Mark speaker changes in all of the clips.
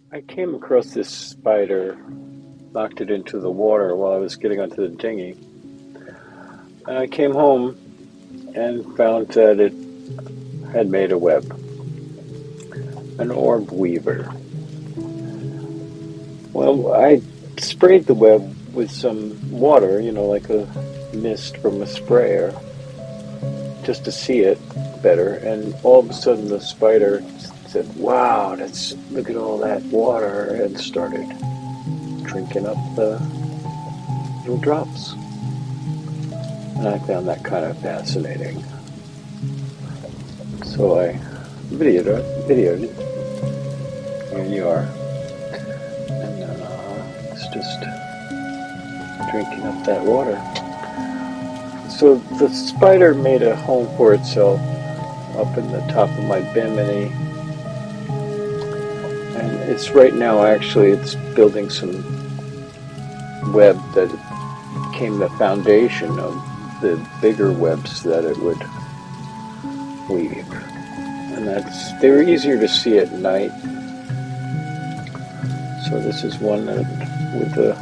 Speaker 1: I came across this spider, knocked it into the water while I was getting onto the dinghy. And I came home and found that it had made a web, an orb weaver. Well, I sprayed the web with some water, like a mist from a sprayer, just to see it better. And all of a sudden the spider said, "Wow, look at all that water," and started drinking up the little drops. And I found that kind of fascinating. So I videoed it. Here you are. And it's just drinking up that water. So the spider made a home for itself up in the top of my bimini. And it's right now, actually, it's building some web that became the foundation of the bigger webs that it would weave. And they were easier to see at night. So this is one that with the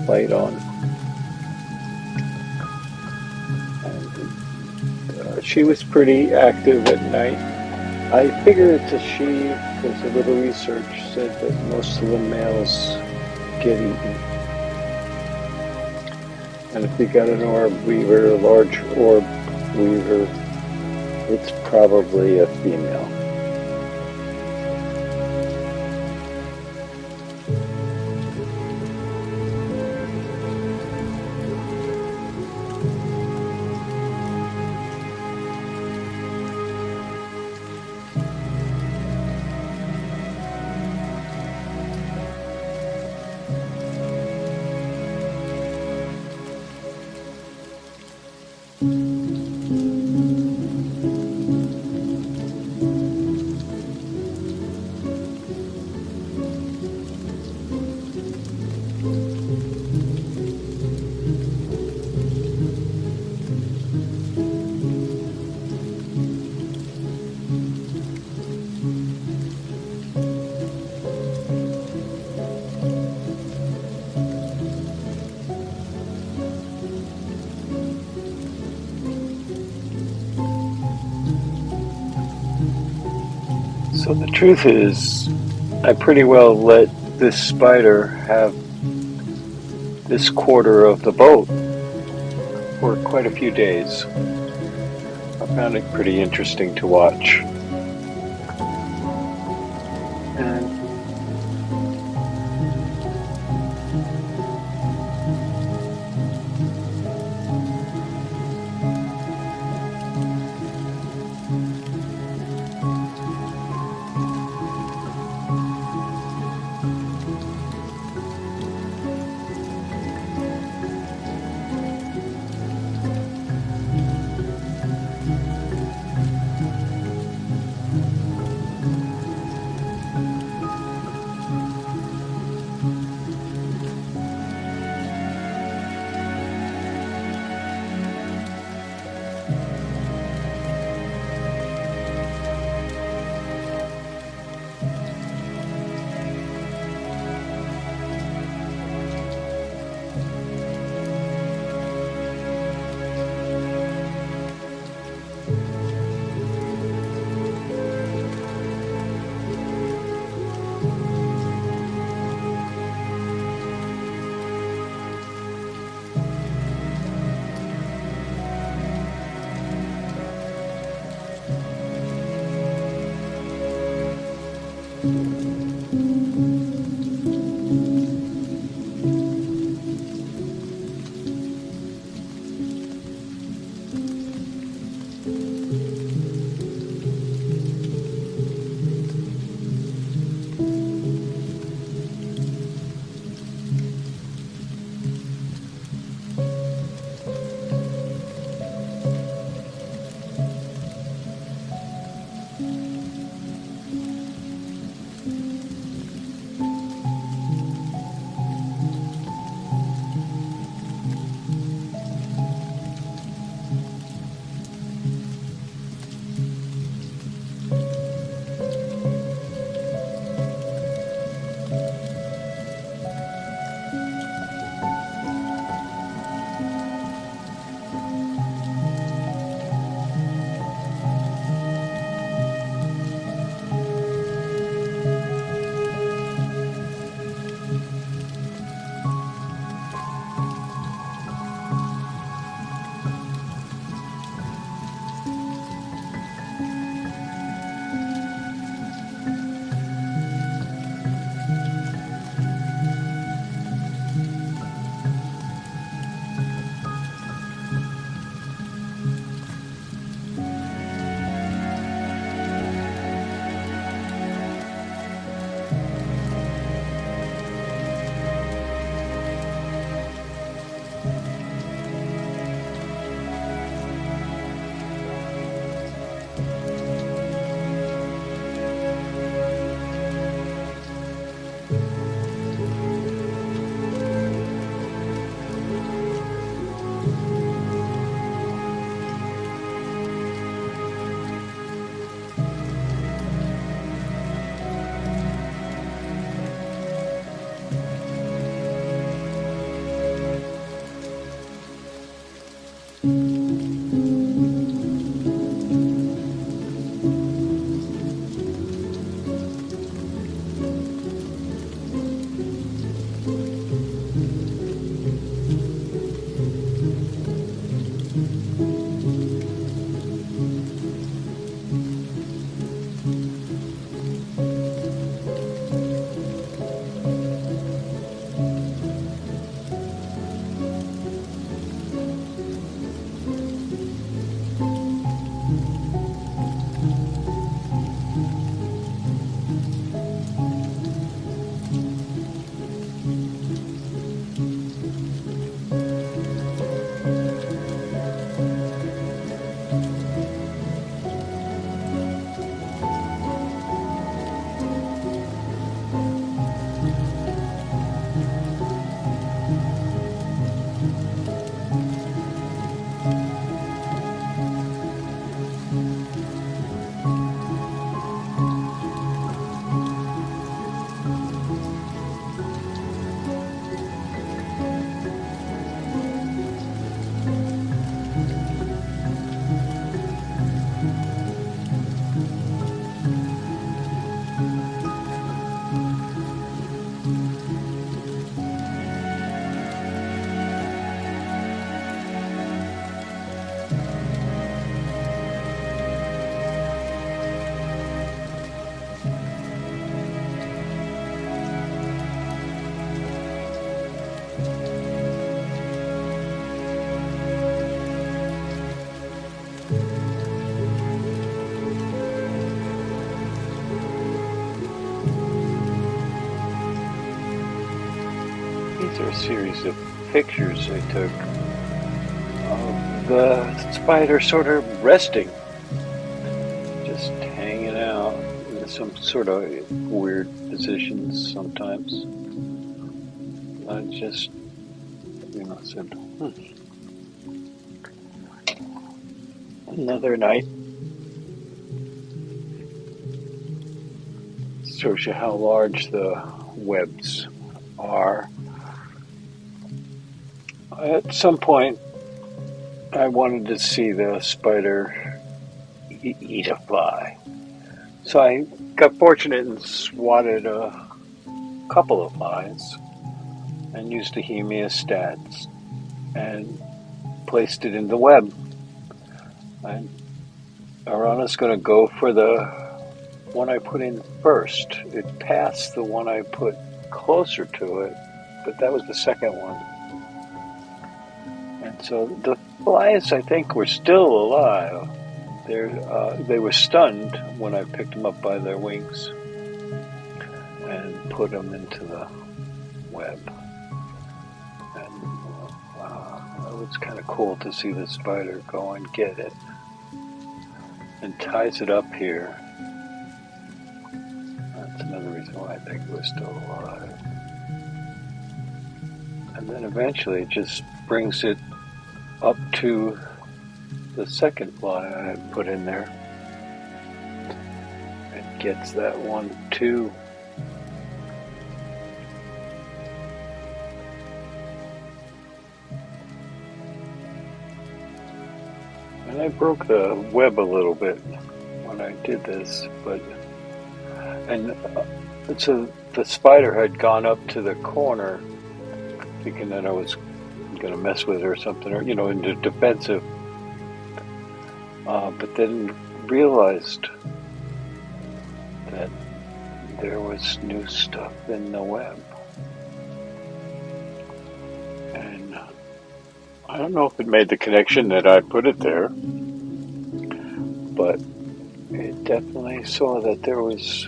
Speaker 1: light on. And she was pretty active at night. I figure it's a she because a little research said that most of the males get eaten. And if you got an orb weaver, a large orb weaver, it's probably a female. So the truth is, I pretty well let this spider have this quarter of the boat for quite a few days. I found it pretty interesting to watch. And these are a series of pictures I took of the spider sort of resting, just hanging out in some sort of weird positions sometimes. I just, said, another night. Shows you how large the webs are. At some point, I wanted to see the spider eat a fly. So I got fortunate and swatted a couple of flies and used the hemiostats and placed it in the web. And Arana's going to go for the one I put in first. It passed the one I put closer to it, but that was the second one. And so the flies, I think, were still alive. They were stunned when I picked them up by their wings and put them into the web. And it was kind of cool to see the spider go and get it and ties it up here. That's another reason why I think it was still alive. And then eventually it just brings it up to the second fly I had put in there. It gets that one too. And I broke the web a little bit when I did this, so the spider had gone up to the corner thinking that I was going to mess with it or something, or, into defensive, but then realized that there was new stuff in the web. And I don't know if it made the connection that I put it there, but it definitely saw that there was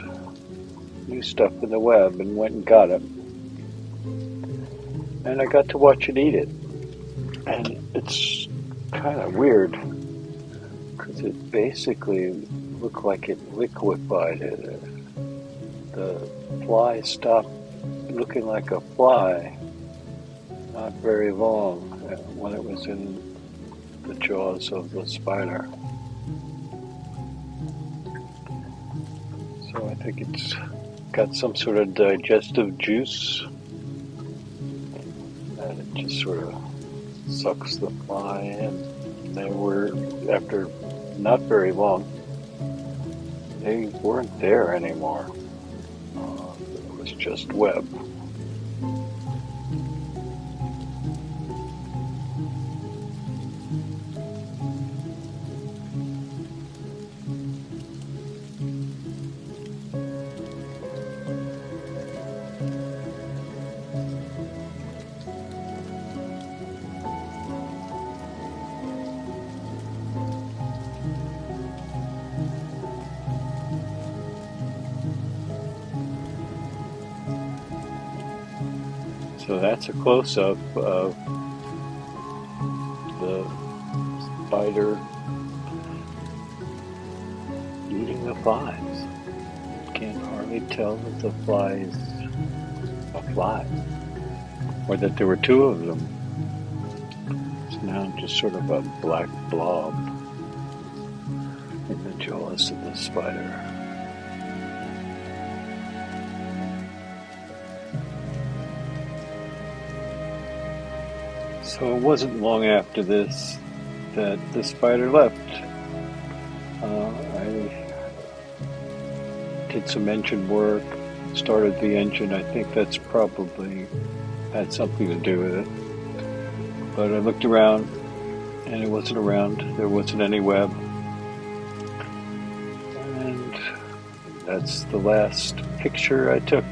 Speaker 1: new stuff in the web and went and got it. And I got to watch it eat it. And it's kind of weird because it basically looked like it liquefied it. The fly stopped looking like a fly not very long when it was in the jaws of the spider. So I think it's got some sort of digestive juice and it just sort of sucks the fly in. They were, after not very long, they weren't there anymore. It was just web. So that's a close-up of the spider eating the flies. You can't hardly tell that the fly is a fly, or that there were two of them. It's now just sort of a black blob in the jaws of the spider. So it wasn't long after this that the spider left. I did some engine work, started the engine. I think that's probably had something to do with it. But I looked around and it wasn't around. There wasn't any web. And that's the last picture I took.